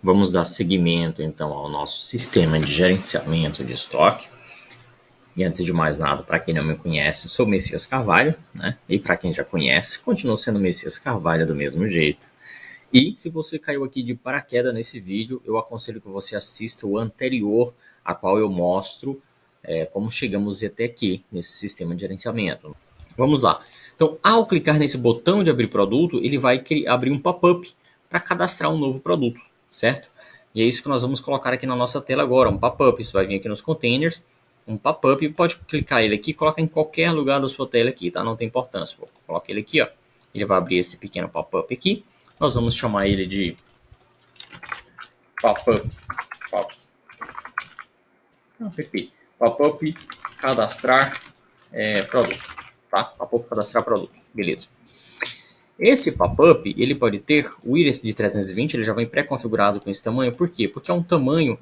Vamos dar seguimento então ao nosso sistema de gerenciamento de estoque. E antes de mais nada, para quem não me conhece, sou o Messias Carvalho, né? E para quem já conhece, continuo sendo Messias Carvalho do mesmo jeito. E se você caiu aqui de paraquedas nesse vídeo, eu aconselho que você assista o anterior, a qual eu mostro como chegamos até aqui nesse sistema de gerenciamento. Vamos lá. Então, ao clicar nesse botão de abrir produto, ele vai abrir um pop-up para cadastrar um novo produto, certo? E é isso que nós vamos colocar aqui na nossa tela agora, um pop-up. Isso vai vir aqui nos containers, um pop-up, pode clicar ele aqui, coloca em qualquer lugar da sua tela aqui, tá? Não tem importância. Vou colocar ele aqui, ó. Ele vai abrir esse pequeno pop-up aqui. Nós vamos chamar ele de pop-up cadastrar produto, tá? Pop-up cadastrar produto, beleza. Esse pop-up, ele pode ter o width de 320, ele já vem pré-configurado com esse tamanho. Por quê? Porque é um tamanho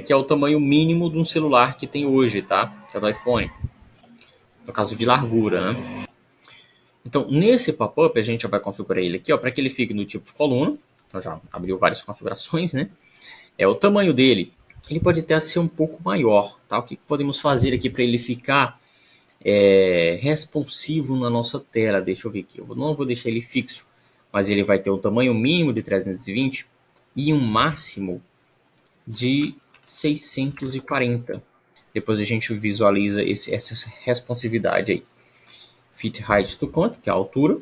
que é o tamanho mínimo de um celular que tem hoje, tá? Que é do iPhone. No caso de largura, né? Então, nesse pop-up, a gente já vai configurar ele aqui, ó, para que ele fique no tipo coluna. Então, já abriu várias configurações, né? O tamanho dele, ele pode até ser um pouco maior, tá? O que podemos fazer aqui para ele ficar responsivo na nossa tela? Deixa eu ver aqui. Eu não vou deixar ele fixo, mas ele vai ter um tamanho mínimo de 320 e um máximo de 640. Depois a gente visualiza essa responsividade aí. Fit height to count, que é a altura.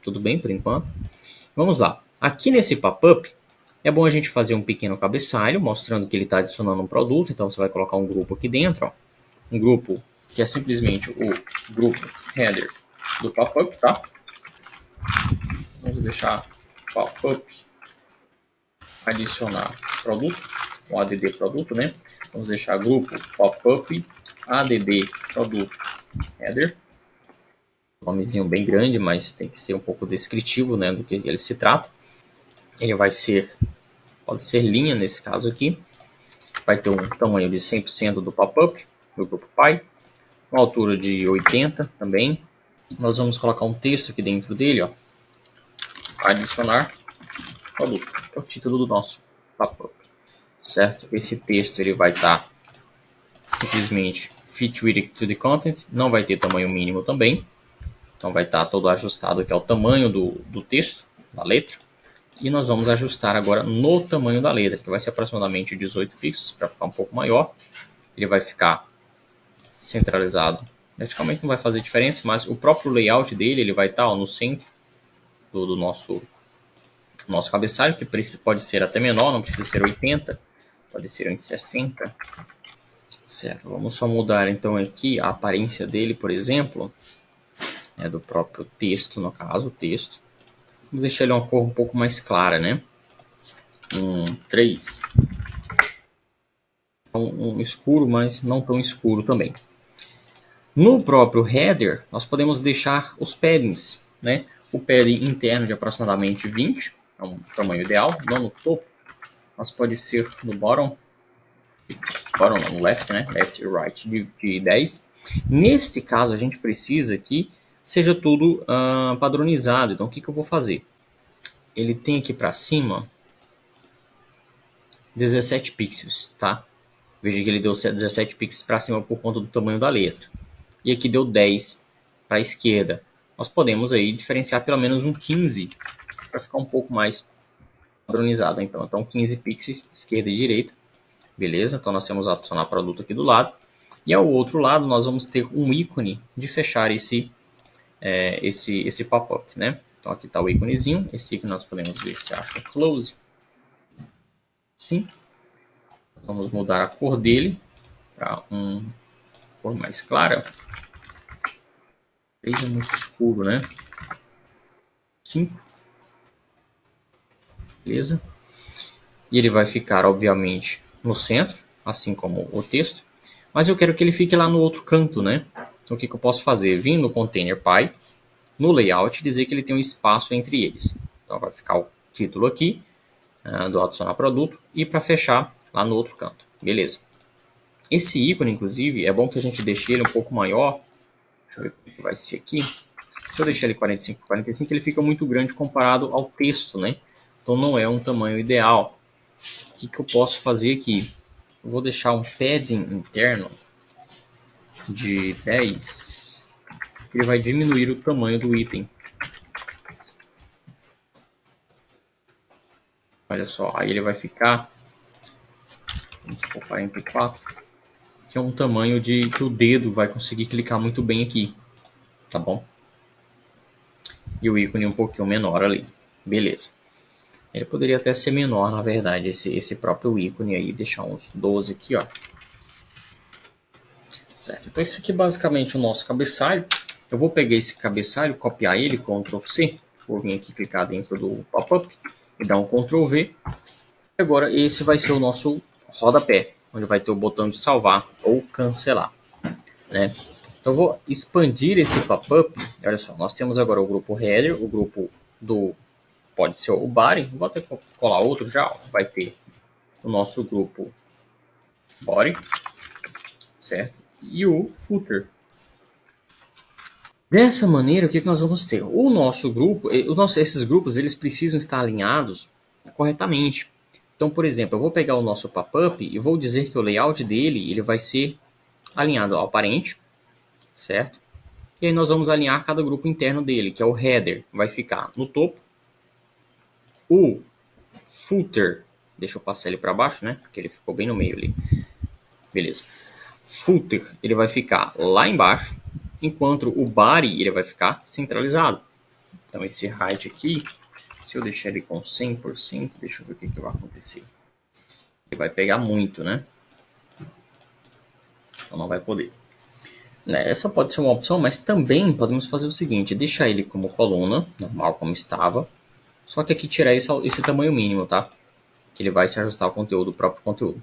Tudo bem por enquanto. Vamos lá. Aqui nesse pop-up, é bom a gente fazer um pequeno cabeçalho, mostrando que ele está adicionando um produto. Então você vai colocar um grupo aqui dentro, ó. Um grupo que é simplesmente o grupo header do pop-up, tá? Vamos deixar pop-up adicionar produto, o add produto, né? Vamos deixar grupo pop-up add produto header. Nomezinho bem grande, mas tem que ser um pouco descritivo, né, do que ele se trata. Ele vai ser, pode ser linha nesse caso aqui. Vai ter um tamanho de 100% do pop-up, do grupo Pi. Uma altura de 80 também. Nós vamos colocar um texto aqui dentro dele, ó. Adicionar produto. É o título do nosso pop-up, certo? Esse texto ele vai estar simplesmente fit width to the content. Não vai ter tamanho mínimo também. Então vai estar todo ajustado, que é o tamanho do texto, da letra. E nós vamos ajustar agora no tamanho da letra, que vai ser aproximadamente 18 pixels, para ficar um pouco maior. Ele vai ficar centralizado. Praticamente não vai fazer diferença, mas o próprio layout dele ele vai estar no centro do nosso cabeçalho, que pode ser até menor, não precisa ser 80, pode ser em 60. Certo, vamos só mudar então aqui a aparência dele, por exemplo. Do próprio texto, no caso, o texto. Vamos deixar ele uma cor um pouco mais clara, né? 3. Um escuro, mas não tão escuro também. No próprio header, nós podemos deixar os paddings, né? O padding interno de aproximadamente 20, é um tamanho ideal. Não no topo, mas pode ser no bottom não, no left, né? Left e right de 10. Neste caso, a gente precisa que seja tudo padronizado. Então, o que eu vou fazer? Ele tem aqui para cima 17 pixels, tá? Veja que ele deu 17 pixels para cima por conta do tamanho da letra. E aqui deu 10 para a esquerda. Nós podemos aí diferenciar pelo menos um 15 para ficar um pouco mais padronizado. Então 15 pixels esquerda e direita. Beleza? Então nós temos adicionar produto aqui do lado. E ao outro lado nós vamos ter um ícone de fechar esse pop-up, né? Então aqui está o íconezinho. Esse ícone nós podemos ver se acha close. Sim. Vamos mudar a cor dele para uma cor mais clara. 3 é muito escuro, né? 5. Beleza? E ele vai ficar, obviamente, no centro, assim como o texto. Mas eu quero que ele fique lá no outro canto, né? Então o que eu posso fazer? Vim no container Pi, no layout, dizer que ele tem um espaço entre eles. Então vai ficar o título aqui, do adicionar produto, e para fechar lá no outro canto. Beleza. Esse ícone, inclusive, é bom que a gente deixe ele um pouco maior. Deixa eu ver o que vai ser aqui. Se eu deixar ele 45 por 45, ele fica muito grande comparado ao texto, né? Então não é um tamanho ideal. O que eu posso fazer aqui? Eu vou deixar um padding interno de 10, que ele vai diminuir o tamanho do item. Olha só, aí ele vai ficar, vamos supor, 44, que é um tamanho de que o dedo vai conseguir clicar muito bem aqui, tá bom? E o ícone um pouquinho menor ali, beleza. Ele poderia até ser menor, na verdade, esse próprio ícone aí, deixar uns 12 aqui, ó. Certo, então esse aqui é basicamente o nosso cabeçalho. Eu vou pegar esse cabeçalho, copiar ele, Ctrl C, vou vir aqui clicar dentro do pop-up e dar um Ctrl V. Agora esse vai ser o nosso rodapé, onde vai ter o botão de salvar ou cancelar, né? Então eu vou expandir esse pop-up. Olha só, nós temos agora o grupo header, o grupo do, pode ser o body, vou até colar outro já, ó. Vai ter o nosso grupo body, certo? E o footer. Dessa maneira, o que nós vamos ter? O nosso grupo, esses grupos, eles precisam estar alinhados corretamente. Então, por exemplo, eu vou pegar o nosso pop-up e vou dizer que o layout dele ele vai ser alinhado ao parente, certo? E aí nós vamos alinhar cada grupo interno dele, que é o header, vai ficar no topo. O footer, deixa eu passar ele para baixo, né? Porque ele ficou bem no meio ali. Beleza. Footer, ele vai ficar lá embaixo, enquanto o body ele vai ficar centralizado. Então esse height aqui, se eu deixar ele com 100%, deixa eu ver o que vai acontecer. Ele vai pegar muito, né? Então não vai poder. Essa pode ser uma opção, mas também podemos fazer o seguinte, deixar ele como coluna, normal como estava, só que aqui tirar esse tamanho mínimo, tá? Que ele vai se ajustar ao conteúdo, o próprio conteúdo.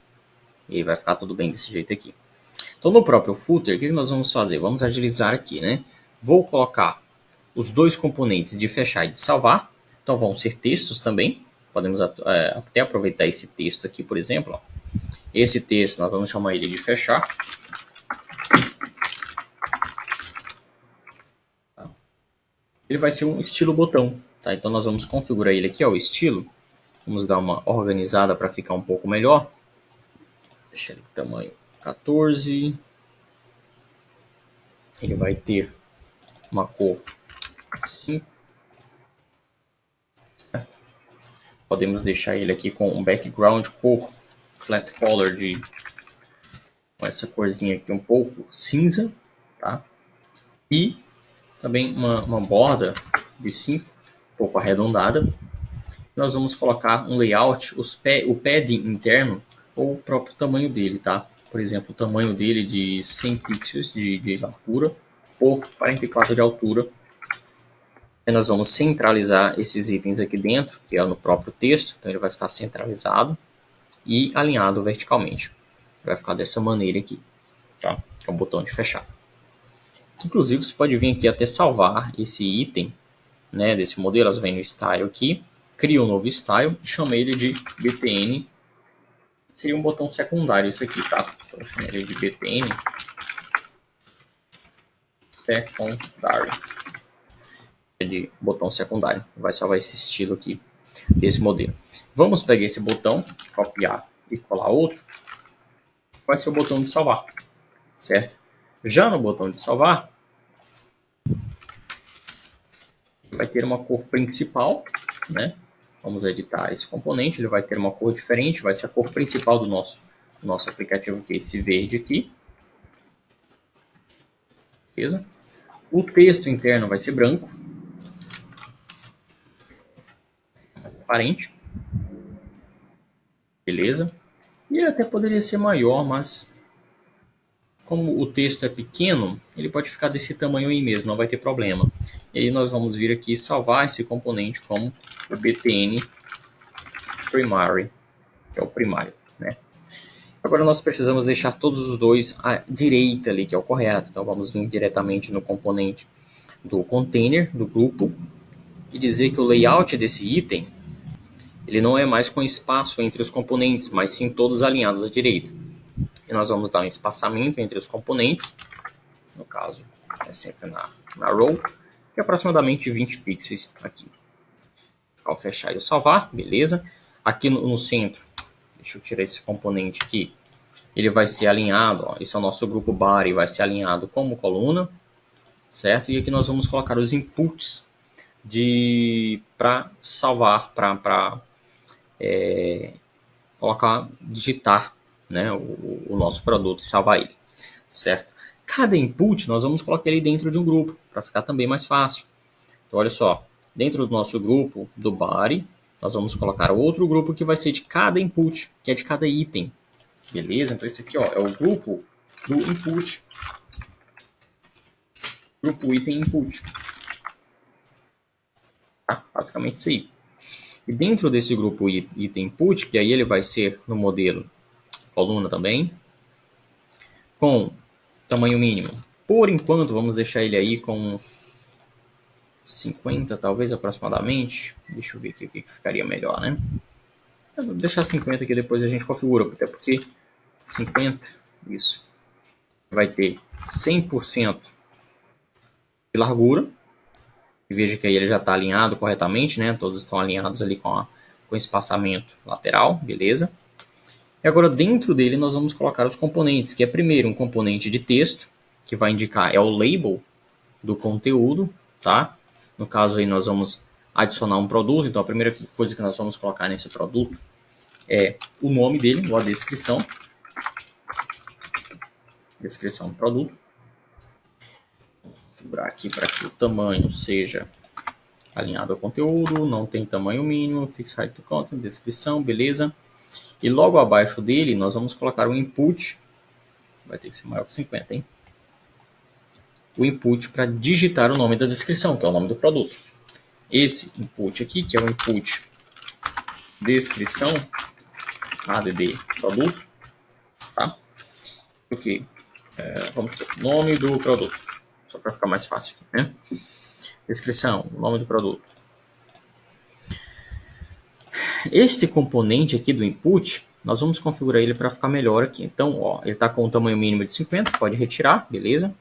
E aí vai ficar tudo bem desse jeito aqui. Então no próprio footer, o que nós vamos fazer? Vamos agilizar aqui, né? Vou colocar os dois componentes de fechar e de salvar. Então vão ser textos também. Podemos até aproveitar esse texto aqui, por exemplo. Ó. Esse texto nós vamos chamar ele de fechar. Ele vai ser um estilo botão. Tá? Então nós vamos configurar ele aqui, ó, o estilo. Vamos dar uma organizada para ficar um pouco melhor. Deixa ele com tamanho 14. Ele vai ter uma cor 5. Podemos deixar ele aqui com um background cor flat color com essa corzinha aqui um pouco cinza, tá? E também uma borda de 5, um pouco arredondada. Nós vamos colocar um layout, o padding interno ou o próprio tamanho dele, tá? Por exemplo, o tamanho dele de 100 pixels de largura por 44 de altura. E nós vamos centralizar esses itens aqui dentro, que é no próprio texto, então ele vai ficar centralizado e alinhado verticalmente. Vai ficar dessa maneira aqui, tá? Que é o botão de fechar. Inclusive, você pode vir aqui até salvar esse item, né, desse modelo. Você vem no Style aqui, cria um novo Style e chama ele de BTN. Seria um botão secundário isso aqui, tá? Então, eu chamo ele de BTN secundário. É de botão secundário. Vai salvar esse estilo aqui desse modelo. Vamos pegar esse botão, copiar e colar outro. Vai ser o botão de salvar, certo? Já no botão de salvar, vai ter uma cor principal, né? Vamos editar esse componente, ele vai ter uma cor diferente, vai ser a cor principal do nosso aplicativo, que é esse verde aqui. Beleza? O texto interno vai ser branco. Aparente. Beleza? E ele até poderia ser maior, mas como o texto é pequeno, ele pode ficar desse tamanho aí mesmo, não vai ter problema. E aí nós vamos vir aqui salvar esse componente como o BTN Primary, que é o primário, né? Agora nós precisamos deixar todos os dois à direita ali, que é o correto. Então vamos vir diretamente no componente do container, do grupo, e dizer que o layout desse item, ele não é mais com espaço entre os componentes, mas sim todos alinhados à direita. E nós vamos dar um espaçamento entre os componentes, no caso é sempre na row, que é aproximadamente 20 pixels aqui. Ao fechar e salvar, beleza. Aqui no centro, deixa eu tirar esse componente aqui. Ele vai ser alinhado, ó, esse é o nosso grupo body, vai ser alinhado como coluna, certo? E aqui nós vamos colocar os inputs para salvar, para colocar, digitar, né, o nosso produto e salvar ele, certo? Cada input nós vamos colocar ele dentro de um grupo, para ficar também mais fácil. Então, olha só, dentro do nosso grupo do body, nós vamos colocar outro grupo que vai ser de cada input, que é de cada item, beleza? Então, esse aqui, ó, é o grupo do input, grupo item input, tá? Basicamente isso aí. E dentro desse grupo item input, que aí ele vai ser no modelo coluna também, com tamanho mínimo. Por enquanto, vamos deixar ele aí com uns 50, talvez, aproximadamente. Deixa eu ver aqui o que ficaria melhor, né? Vou deixar 50 aqui, depois a gente configura, até porque 50, isso, vai ter 100% de largura. E veja que aí ele já está alinhado corretamente, né? Todos estão alinhados ali com espaçamento lateral, beleza? E agora dentro dele nós vamos colocar os componentes, que é primeiro um componente de texto, que vai indicar, é o label do conteúdo, tá? No caso aí nós vamos adicionar um produto, então a primeira coisa que nós vamos colocar nesse produto é o nome dele, ou a descrição. Descrição do produto. Vou configurar aqui para que o tamanho seja alinhado ao conteúdo, não tem tamanho mínimo, fix height to content, descrição, beleza. E logo abaixo dele nós vamos colocar o input, vai ter que ser maior que 50, hein? O input para digitar o nome da descrição, que é o nome do produto. Esse input aqui, que é o input descrição, add produto, tá? Ok, vamos ter o nome do produto, só para ficar mais fácil, né? Descrição, nome do produto. Este componente aqui do input, nós vamos configurar ele para ficar melhor aqui. Então, ó, ele está com um tamanho mínimo de 50, pode retirar, beleza?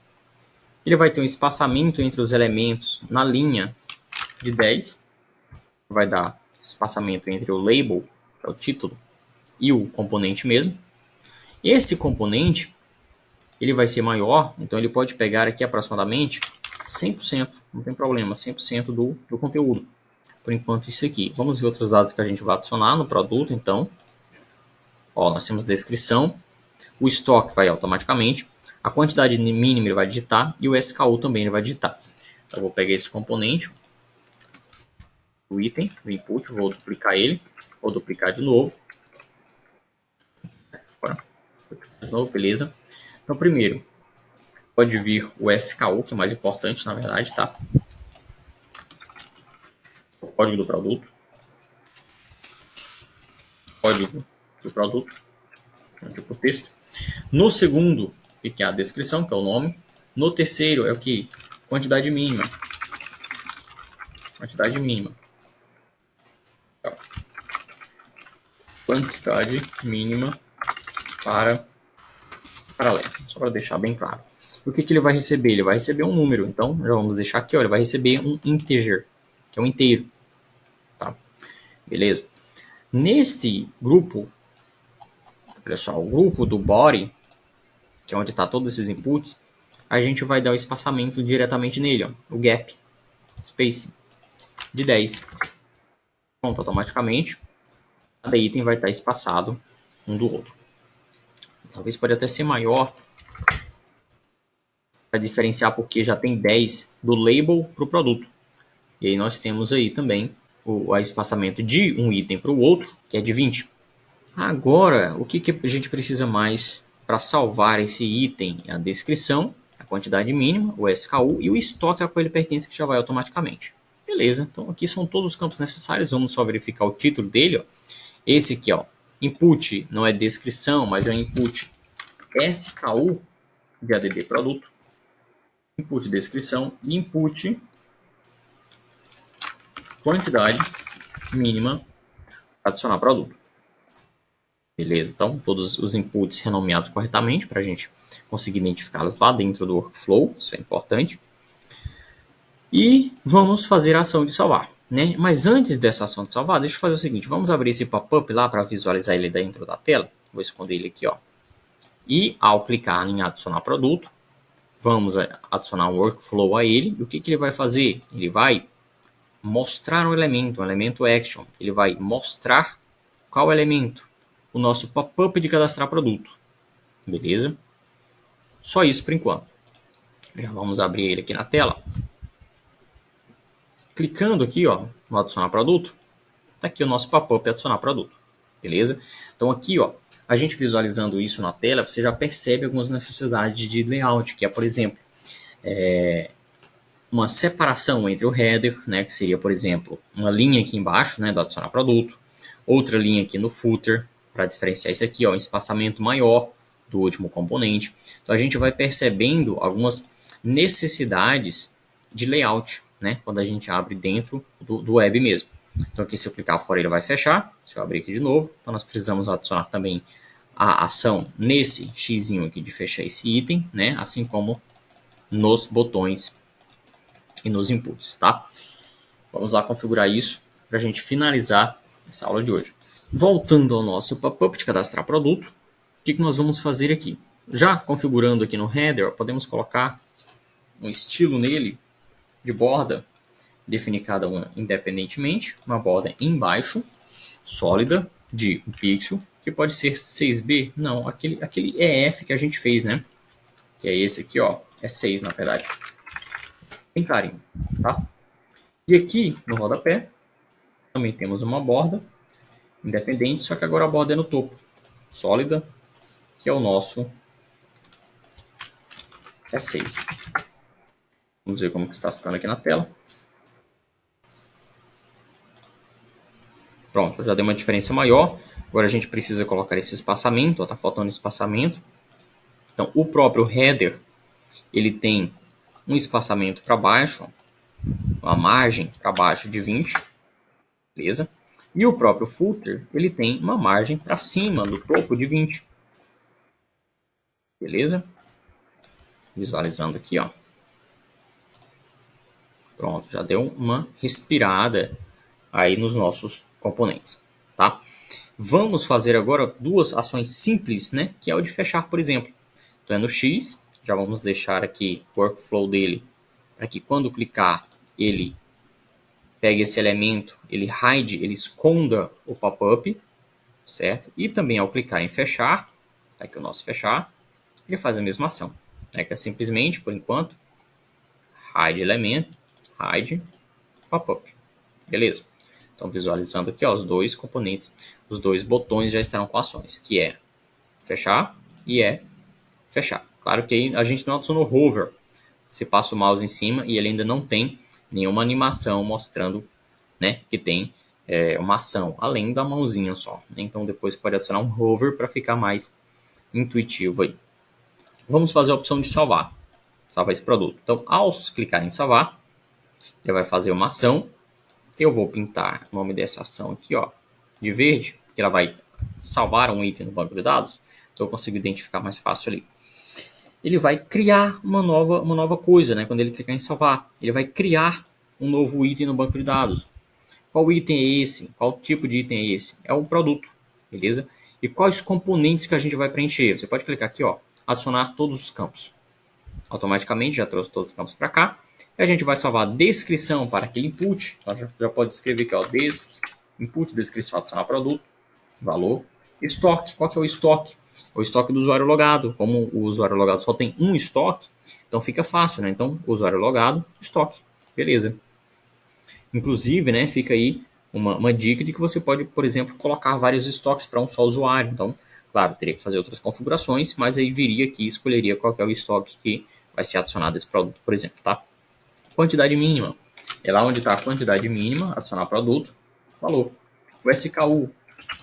Ele vai ter um espaçamento entre os elementos na linha de 10. Vai dar espaçamento entre o label, que é o título, e o componente mesmo. Esse componente, ele vai ser maior, então ele pode pegar aqui aproximadamente 100%, não tem problema, 100% do conteúdo. Por enquanto isso aqui. Vamos ver outros dados que a gente vai adicionar no produto, então. Ó, nós temos descrição, o estoque vai automaticamente, a quantidade mínima ele vai digitar e o SKU também ele vai digitar. Então, eu vou pegar esse componente, o item, o input, vou duplicar ele, vou duplicar de novo. De novo, beleza. Então, primeiro, pode vir o SKU, que é o mais importante, na verdade, tá? O código do produto. Código do produto. Aqui por texto. No segundo, que é a descrição, que é o nome. No terceiro, é o que? Quantidade mínima. Quantidade mínima. Quantidade mínima para paralelo. Só para deixar bem claro. O que ele vai receber? Ele vai receber um número. Então, já vamos deixar aqui, ó, ele vai receber um integer, que é um inteiro. Tá? Beleza? Neste grupo, olha só, o grupo do body, que é onde está todos esses inputs, a gente vai dar o espaçamento diretamente nele, ó, o gap, space, de 10. Pronto, automaticamente, cada item vai estar espaçado um do outro. Talvez pode até ser maior, para diferenciar, porque já tem 10 do label para o produto. E aí nós temos aí também o espaçamento de um item para o outro, que é de 20. Agora, o que a gente precisa mais para salvar esse item? A descrição, a quantidade mínima, o SKU e o estoque a qual ele pertence, que já vai automaticamente. Beleza, então aqui são todos os campos necessários. Vamos só verificar o título dele. Ó. Esse aqui, ó, input, não é descrição, mas é input SKU de add produto. Input descrição e input quantidade mínima para adicionar produto. Beleza, então todos os inputs renomeados corretamente para a gente conseguir identificá-los lá dentro do workflow, isso é importante. E vamos fazer a ação de salvar. né? Mas antes dessa ação de salvar, deixa eu fazer o seguinte, vamos abrir esse pop-up lá para visualizar ele dentro da tela. Vou esconder ele aqui, ó. E ao clicar em adicionar produto, vamos adicionar um workflow a ele. E o que ele vai fazer? Ele vai mostrar um elemento action. Ele vai mostrar qual elemento? O nosso pop-up de cadastrar produto. Beleza? Só isso por enquanto. Já vamos abrir ele aqui na tela. Clicando aqui, ó, no adicionar produto, tá aqui o nosso pop-up adicionar produto. Beleza? Então aqui, ó, a gente visualizando isso na tela, você já percebe algumas necessidades de layout, que é, por exemplo, uma separação entre o header, né, que seria, por exemplo, uma linha aqui embaixo, né, do adicionar produto, outra linha aqui no footer, para diferenciar isso aqui, ó, um espaçamento maior do último componente. Então a gente vai percebendo algumas necessidades de layout, né, quando a gente abre dentro do web mesmo. Então aqui se eu clicar fora ele vai fechar, se eu abrir aqui de novo, então nós precisamos adicionar também a ação nesse xzinho aqui de fechar esse item, né, assim como nos botões e nos inputs, tá? Vamos lá configurar isso para a gente finalizar essa aula de hoje. Voltando ao nosso pop-up de cadastrar produto, o que nós vamos fazer aqui? Já configurando aqui no header, podemos colocar um estilo nele de borda, definir cada uma independentemente, uma borda embaixo, sólida, de 1 pixel, que pode ser 6B, não, aquele EF que a gente fez, né? Que é esse aqui, ó, é 6 na verdade. Bem clarinho, tá? E aqui no rodapé também temos uma borda independente, só que agora a borda é no topo, sólida, que é o nosso E6. Vamos ver como que está ficando aqui na tela. Pronto, já deu uma diferença maior. Agora a gente precisa colocar esse espaçamento, está faltando espaçamento. Então o próprio header, ele tem um espaçamento para baixo, uma margem para baixo de 20, beleza? E o próprio footer, ele tem uma margem para cima do topo de 20. Beleza? Visualizando aqui, ó. Pronto, já deu uma respirada aí nos nossos componentes, tá? Vamos fazer agora duas ações simples, né? Que é o de fechar, por exemplo. Então é no X, já vamos deixar aqui o workflow dele, para que quando clicar, ele pegue esse elemento, ele hide, ele esconda o pop-up, certo? E também ao clicar em fechar, tá aqui o nosso fechar, ele faz a mesma ação, né? Que é simplesmente, por enquanto, hide elemento, hide pop-up, beleza? Então visualizando aqui, ó, os dois componentes, os dois botões já estarão com ações, que é fechar e é fechar. Claro que aí a gente não adicionou hover, você passa o mouse em cima e ele ainda não tem nenhuma animação mostrando, né, que tem uma ação, além da mãozinha só. Então depois pode adicionar um hover para ficar mais intuitivo aí. Vamos fazer a opção de salvar esse produto. Então ao clicar em salvar, ele vai fazer uma ação. Eu vou pintar o nome dessa ação aqui, ó, de verde, porque ela vai salvar um item no banco de dados, então eu consigo identificar mais fácil ali. Ele vai criar uma nova coisa, né? Quando ele clicar em salvar, ele vai criar um novo item no banco de dados. Qual item é esse? Qual tipo de item é esse? É um produto, beleza? E quais componentes que a gente vai preencher? Você pode clicar aqui, ó, adicionar todos os campos. Automaticamente já trouxe todos os campos para cá. E a gente vai salvar a descrição para aquele input. Então já pode escrever aqui, ó, input, descrição, adicionar produto, valor. Estoque, qual que é o estoque? O estoque do usuário logado. Como o usuário logado só tem um estoque, então fica fácil, né? Então, usuário logado, estoque. Beleza. Inclusive, né, fica aí uma dica de que você pode, por exemplo, colocar vários estoques para um só usuário. Então, claro, teria que fazer outras configurações, mas aí viria aqui e escolheria qual é o estoque que vai ser adicionado a esse produto, por exemplo, tá? Quantidade mínima. É lá onde está a quantidade mínima, adicionar produto, valor. O SKU.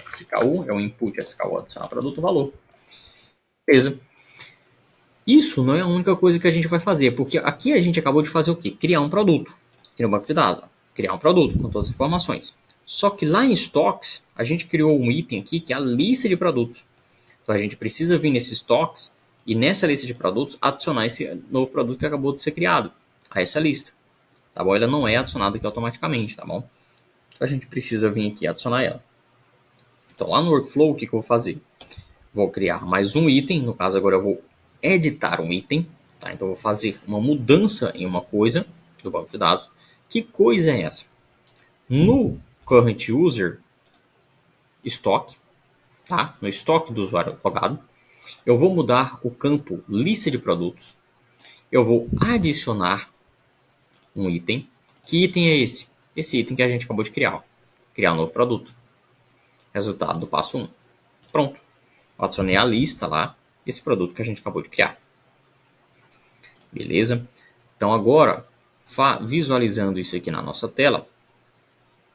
SKU é o input, SKU adicionar produto, valor. Beleza. Isso não é a única coisa que a gente vai fazer, porque aqui a gente acabou de fazer o quê? Criar um produto aqui no banco de dados. Criar um produto com todas as informações. Só que lá em Stocks, a gente criou um item aqui que é a lista de produtos. Então a gente precisa vir nesse Stocks e nessa lista de produtos adicionar esse novo produto que acabou de ser criado a essa lista. Tá bom? Ela não é adicionada aqui automaticamente, tá bom? a gente precisa vir aqui adicionar ela. Então lá no workflow, o que eu vou fazer? Vou criar mais um item, no caso agora eu vou editar um item, tá? Então eu vou fazer uma mudança em uma coisa do banco de dados. Que coisa é essa? No current user stock, tá? No estoque do usuário logado, eu vou mudar o campo lista de produtos. Eu vou adicionar um item. Que item é esse? Esse item que a gente acabou de criar. Ó. Criar um novo produto. Resultado do passo 1. Pronto. Eu adicionei à lista lá esse produto que a gente acabou de criar. Beleza? Então agora, visualizando isso aqui na nossa tela,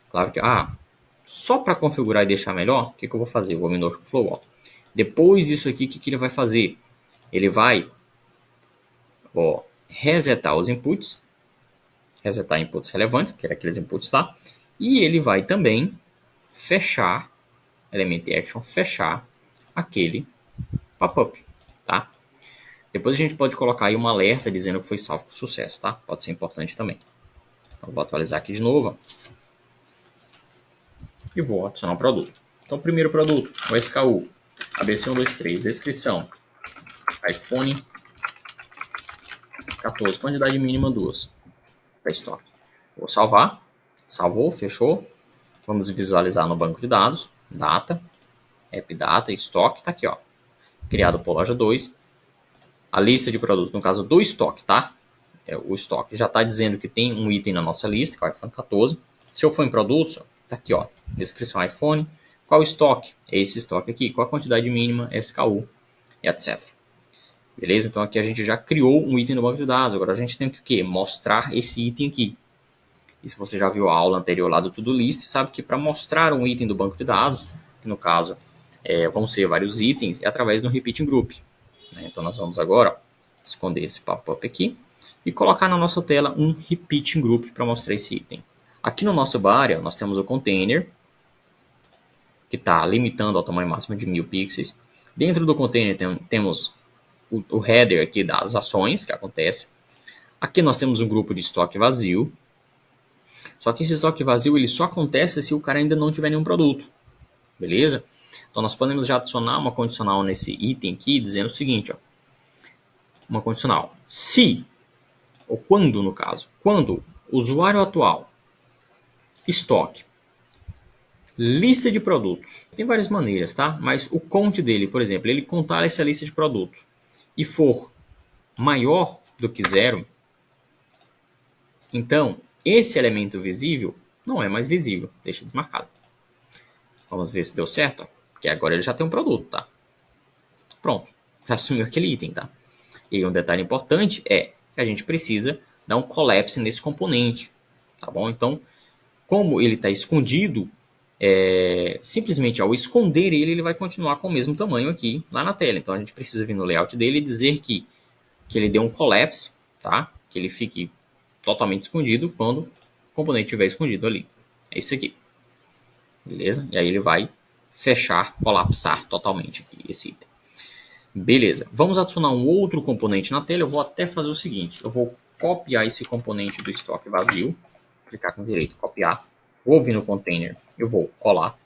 claro que, só para configurar e deixar melhor, o que eu vou fazer? Eu vou no workflow, ó. Depois disso aqui, o que ele vai fazer? Ele vai resetar os inputs, resetar inputs relevantes, que era aqueles inputs lá, e ele vai também fechar, element action, fechar aquele pop-up, tá? Depois a gente pode colocar aí um alerta dizendo que foi salvo com sucesso, tá? Pode ser importante também. Então, vou atualizar aqui de novo. E vou adicionar o produto. Então, o primeiro produto, o SKU, ABC123, descrição, iPhone 14, quantidade mínima 2, para estoque. Vou salvar, salvou, fechou. Vamos visualizar no banco de dados, data, app data, estoque, tá aqui, ó. Criado por loja 2. A lista de produtos, no caso do estoque, tá? O estoque já está dizendo que tem um item na nossa lista, que é o iPhone 14. Se eu for em produtos, tá aqui, ó, descrição iPhone. Qual o estoque? É esse estoque aqui. Qual a quantidade mínima, SKU, etc. Beleza? Então aqui a gente já criou um item no banco de dados. Agora a gente tem que o quê? Mostrar esse item aqui. E se você já viu a aula anterior lá do To-Do List, sabe que para mostrar um item do banco de dados, que no caso vão ser vários itens, é através do Repeating Group. Então nós vamos agora esconder esse pop-up aqui e colocar na nossa tela um Repeating Group para mostrar esse item. Aqui no nosso bar, nós temos o container, que está limitando ao tamanho máximo de 1000 pixels. Dentro do container temos o header aqui das ações que acontece. Aqui nós temos um grupo de estoque vazio. Só que esse estoque vazio ele só acontece se o cara ainda não tiver nenhum produto. Beleza? Então nós podemos já adicionar uma condicional nesse item aqui, dizendo o seguinte, ó. Uma condicional. Se, ou quando no caso, quando o usuário atual, estoque, lista de produtos, tem várias maneiras, tá? Mas o count dele, por exemplo, ele contar essa lista de produtos e for maior do que 0, então esse elemento visível não é mais visível, deixa desmarcado. Vamos ver se deu certo, porque agora ele já tem um produto, tá? Pronto, já assumiu aquele item, tá? E um detalhe importante é que a gente precisa dar um collapse nesse componente, tá bom? Então, como ele está escondido, simplesmente ao esconder ele vai continuar com o mesmo tamanho aqui lá na tela. Então, a gente precisa vir no layout dele e dizer que ele deu um collapse, tá? Que ele fique totalmente escondido quando o componente estiver escondido ali. É isso aqui. Beleza? E aí ele vai fechar, colapsar totalmente aqui esse item. Beleza, vamos adicionar um outro componente na tela. Eu vou até fazer o seguinte, eu vou copiar esse componente do estoque vazio, clicar com direito, copiar, vou vir no container, eu vou colar,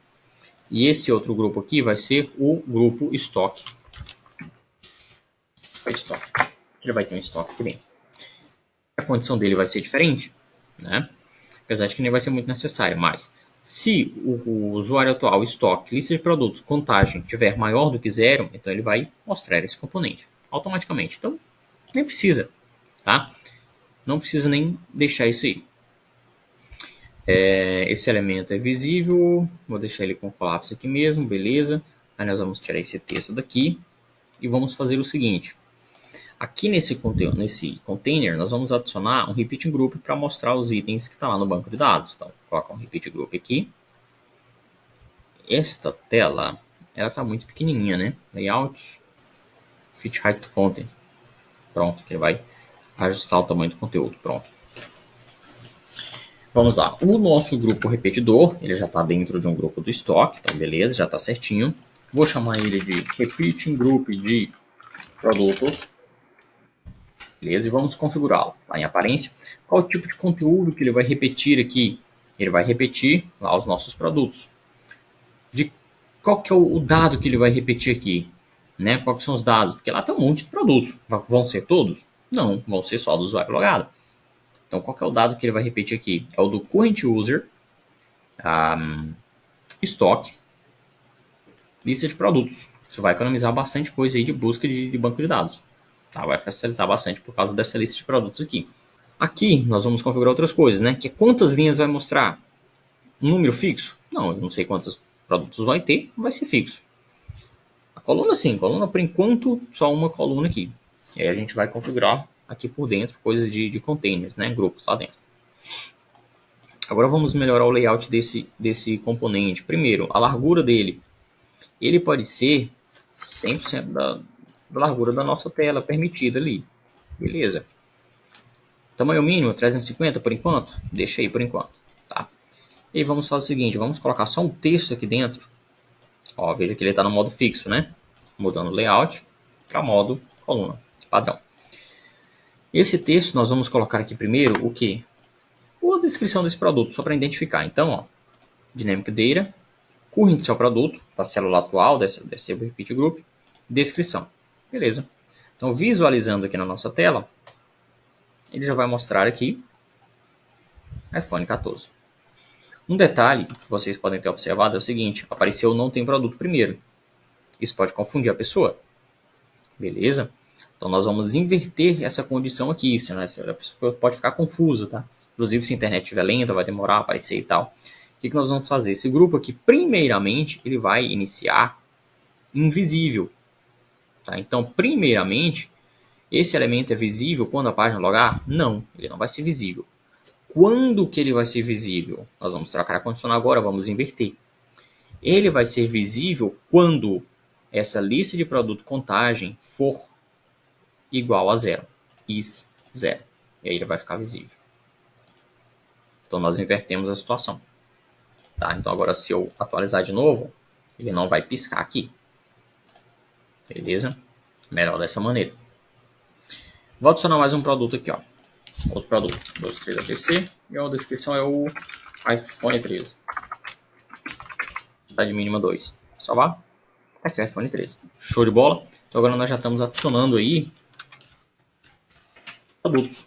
e esse outro grupo aqui vai ser o grupo estoque. Ele vai ter um estoque aqui dentro. A condição dele vai ser diferente, né? Apesar de que nem vai ser muito necessário, mas se o usuário atual, estoque, lista de produtos, contagem tiver maior do que 0, então ele vai mostrar esse componente automaticamente. Então, nem precisa, tá? Não precisa nem deixar isso aí. Esse elemento é visível, vou deixar ele com colapso aqui mesmo, beleza. Aí nós vamos tirar esse texto daqui e vamos fazer o seguinte. Aqui nesse container, nós vamos adicionar um repeat group para mostrar os itens que estão lá no banco de dados. Então, coloca um repeat group aqui. Esta tela, ela está muito pequenininha, né? Layout, fit height to content. Pronto, que ele vai ajustar o tamanho do conteúdo. Pronto. Vamos lá. O nosso grupo repetidor, ele já está dentro de um grupo do estoque. Então, beleza, já está certinho. Vou chamar ele de repeating group de produtos. Beleza, e vamos configurá-lo. Lá em aparência, qual o tipo de conteúdo que ele vai repetir aqui Ele vai repetir lá os nossos produtos. De qual que é o dado que ele vai repetir aqui? Né? Quais são os dados? Porque lá tem um monte de produtos. Vão ser todos? Não, vão ser só do usuário logado. Então, qual que é o dado que ele vai repetir aqui? É o do current user, estoque, lista de produtos. Isso vai economizar bastante coisa aí de busca de banco de dados. Tá? Vai facilitar bastante por causa dessa lista de produtos aqui. Aqui nós vamos configurar outras coisas, né? Que é quantas linhas vai mostrar? Um número fixo? Não, eu não sei quantos produtos vai ter, vai ser fixo. A coluna sim, coluna por enquanto só uma coluna aqui. E aí a gente vai configurar aqui por dentro coisas de containers, né? Grupos lá dentro. Agora vamos melhorar o layout desse componente. Primeiro, a largura dele. Ele pode ser 100% da largura da nossa tela permitida ali. Beleza. Tamanho mínimo 350 por enquanto? Deixa aí por enquanto. Tá? E vamos fazer o seguinte, vamos colocar só um texto aqui dentro. Ó, veja que ele está no modo fixo, né? Mudando o layout para modo coluna, padrão. Esse texto nós vamos colocar aqui primeiro o que? A descrição desse produto, só para identificar. Então, ó, Dynamic Data, current seu produto, da célula atual, desse repeat group, descrição. Beleza. Então, visualizando aqui na nossa tela, ele já vai mostrar aqui iPhone 14. Um detalhe que vocês podem ter observado é o seguinte, apareceu não tem produto primeiro. Isso pode confundir a pessoa. Beleza? Então nós vamos inverter essa condição aqui, senão a pessoa pode ficar confusa, tá? Inclusive se a internet estiver lenta, vai demorar a aparecer e tal. O que nós vamos fazer? Esse grupo aqui, primeiramente, ele vai iniciar invisível. Tá? Então, primeiramente, esse elemento é visível quando a página logar? Não, ele não vai ser visível. Quando que ele vai ser visível? Nós vamos trocar a condicional agora, vamos inverter. Ele vai ser visível quando essa lista de produto contagem for igual a zero. Is 0. E aí ele vai ficar visível. Então nós invertemos a situação. Tá? Então agora se eu atualizar de novo, ele não vai piscar aqui. Beleza? Melhor dessa maneira. Vou adicionar mais um produto aqui, ó. Outro produto, 23 APC, e a descrição é o iPhone 13. Quantidade mínima 2. Salvar. Aqui o iPhone 13. Show de bola. Então agora nós já estamos adicionando aí produtos.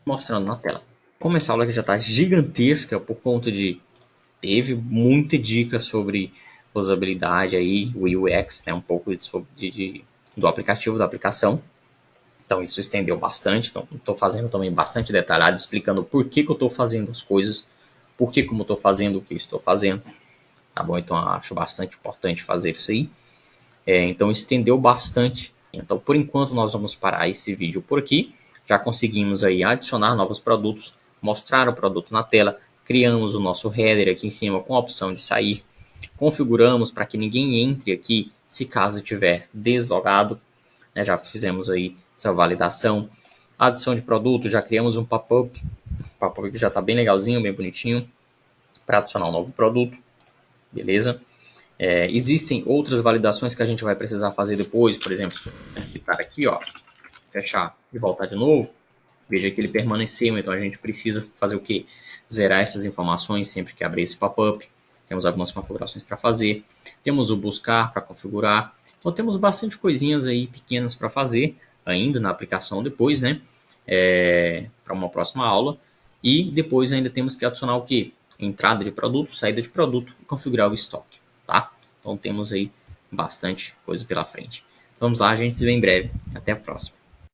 Mostrando na tela. Como essa aula aqui já está gigantesca por conta de... Teve muita dica sobre usabilidade aí, o UX, né? Um pouco do aplicativo, da aplicação. Então isso estendeu bastante, então estou fazendo também bastante detalhado, explicando por que eu estou fazendo as coisas, por que como estou fazendo o que estou fazendo, tá bom? Então acho bastante importante fazer isso aí, então estendeu bastante, então por enquanto nós vamos parar esse vídeo por aqui, já conseguimos aí adicionar novos produtos, mostrar o produto na tela, criamos o nosso header aqui em cima com a opção de sair, configuramos para que ninguém entre aqui se caso estiver deslogado, né? Já fizemos aí essa validação, adição de produto, já criamos um pop-up, o pop-up já está bem legalzinho, bem bonitinho, para adicionar um novo produto, beleza? Existem outras validações que a gente vai precisar fazer depois, por exemplo, clicar aqui, ó, fechar e voltar de novo, veja que ele permaneceu, então a gente precisa fazer o que? Zerar essas informações sempre que abrir esse pop-up, temos algumas configurações para fazer, temos o buscar para configurar, então temos bastante coisinhas aí pequenas para fazer, ainda na aplicação depois, né? Para uma próxima aula. E depois ainda temos que adicionar o que? Entrada de produto, saída de produto e configurar o estoque, tá? Então temos aí bastante coisa pela frente. Vamos lá, a gente se vê em breve. Até a próxima.